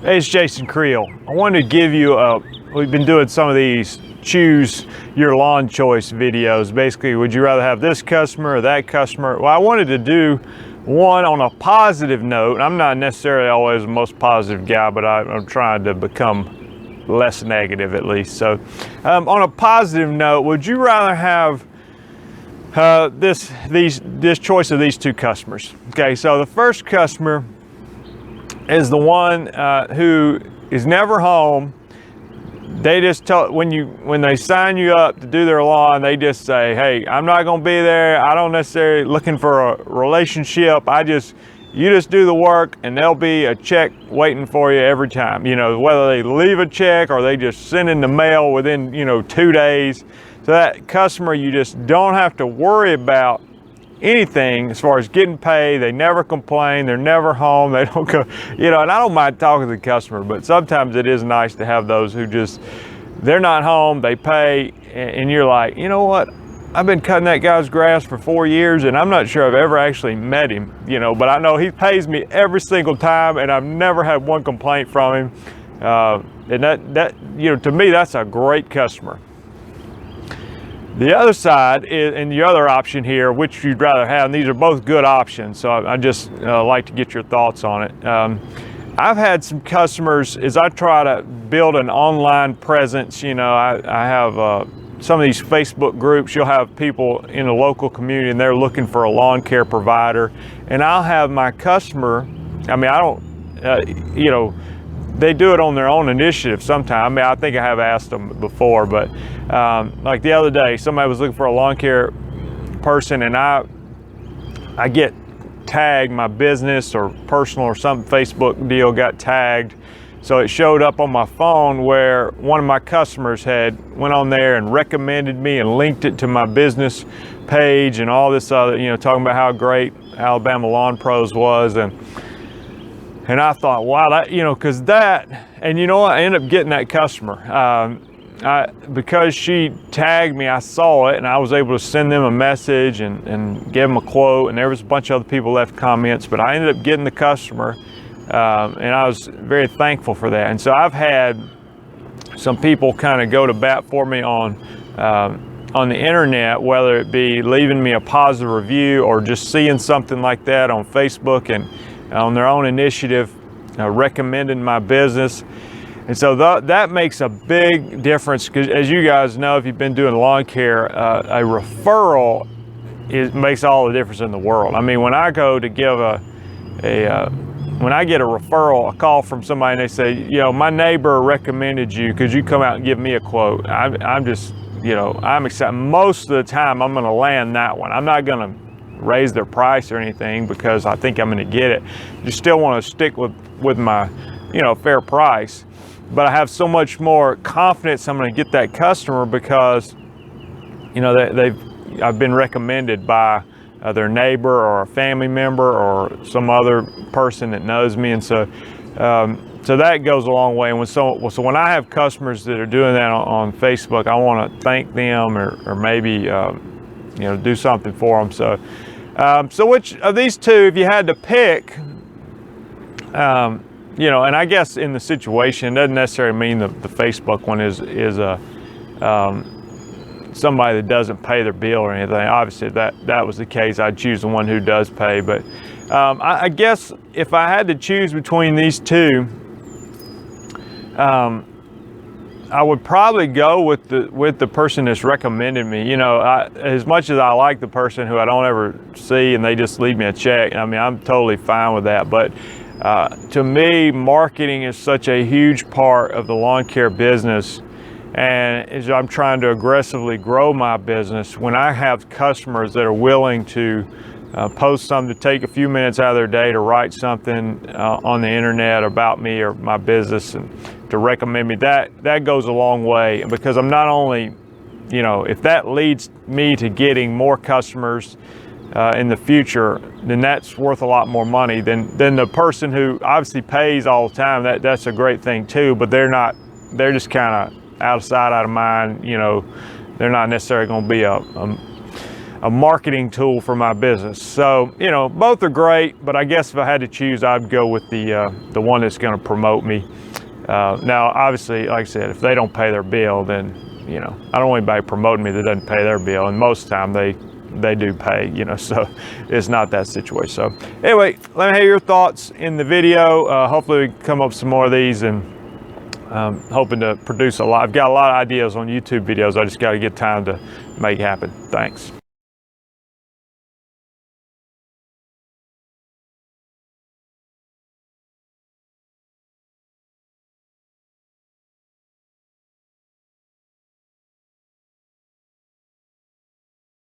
Hey, it's Jason Creel. I wanted to give you we've been doing some of these choose your lawn choice videos. Basically, would you rather have this customer or that customer? Well, I wanted to do one on a positive note. I'm not necessarily always the most positive guy, but I'm trying to become less negative at least. So on a positive note, would you rather have this choice of these two customers? Okay, so the first customer is the one who is never home. They just tell when they sign you up to do their lawn, they just say, "Hey, I'm not going to be there. I don't necessarily looking for a relationship. You just do the work, and there'll be a check waiting for you every time. You know, whether they leave a check or they just send in the mail within 2 days. So that customer, you just don't have to worry about anything as far as getting paid. They never complain. They're never home. They don't go, and I don't mind talking to the customer, but sometimes it is nice to have those who they're not home, they pay, and you're like, you know what? I've been cutting that guy's grass for 4 years, and I'm not sure I've ever actually met him, but I know he pays me every single time, and I've never had one complaint from him. And that to me, that's a great customer. The other side is, and the other option here, which you'd rather have, and these are both good options, so I just like to get your thoughts on it. I've had some customers, as I try to build an online presence, I have some of these Facebook groups. You'll have people in the local community and they're looking for a lawn care provider, and I'll have my customer, they do it on their own initiative sometimes. I think I have asked them before, but like the other day, somebody was looking for a lawn care person, and I get tagged, my business or personal or some Facebook deal got tagged. So it showed up on my phone where one of my customers went on there and recommended me and linked it to my business page and all this other, talking about how great Alabama Lawn Pros was. And I thought, wow, because I ended up getting that customer. Because she tagged me, I saw it, and I was able to send them a message and give them a quote, and there was a bunch of other people left comments, but I ended up getting the customer, and I was very thankful for that. And so I've had some people kind of go to bat for me on the internet, whether it be leaving me a positive review or just seeing something like that on Facebook and on their own initiative, recommending my business. And so that makes a big difference, because as you guys know, if you've been doing lawn care, a referral makes all the difference in the world. When I go to give when I get a referral, a call from somebody, and they say, my neighbor recommended you, could you come out and give me a quote? I'm just, I'm excited. Most of the time, I'm going to land that one. I'm not going to raise their price or anything because I think I'm going to get it. You still want to stick with my, fair price. But I have so much more confidence I'm going to get that customer because, I've been recommended by their neighbor or a family member or some other person that knows me, and so that goes a long way. And so when I have customers that are doing that on Facebook, I want to thank them or maybe do something for them. So which of these two, if you had to pick? And I guess in the situation, it doesn't necessarily mean the Facebook one is somebody that doesn't pay their bill or anything. Obviously, if that was the case, I'd choose the one who does pay. But I guess if I had to choose between these two, I would probably go with the person that's recommended me. As much as I like the person who I don't ever see and they just leave me a check, I'm totally fine with that. But to me, marketing is such a huge part of the lawn care business, and as I'm trying to aggressively grow my business, when I have customers that are willing to post something, to take a few minutes out of their day to write something on the internet about me or my business and to recommend me, that goes a long way, because I'm not only, if that leads me to getting more customers in the future, then that's worth a lot more money than the person who obviously pays all the time. That's a great thing too, but they're just kind of out of sight, out of mind. They're not necessarily going to be a marketing tool for my business. So, you know, both are great, but I guess if I had to choose, I'd go with the one that's going to promote me. Now, obviously, like I said, if they don't pay their bill, then, you know, I don't want anybody promoting me that doesn't pay their bill, and most of the time they do pay, you know, so it's not that situation. So anyway, let me hear your thoughts in the video. Hopefully we can come up with some more of these, and hoping to produce a lot. I've got a lot of ideas on YouTube videos. I just got to get time to make it happen. Thanks.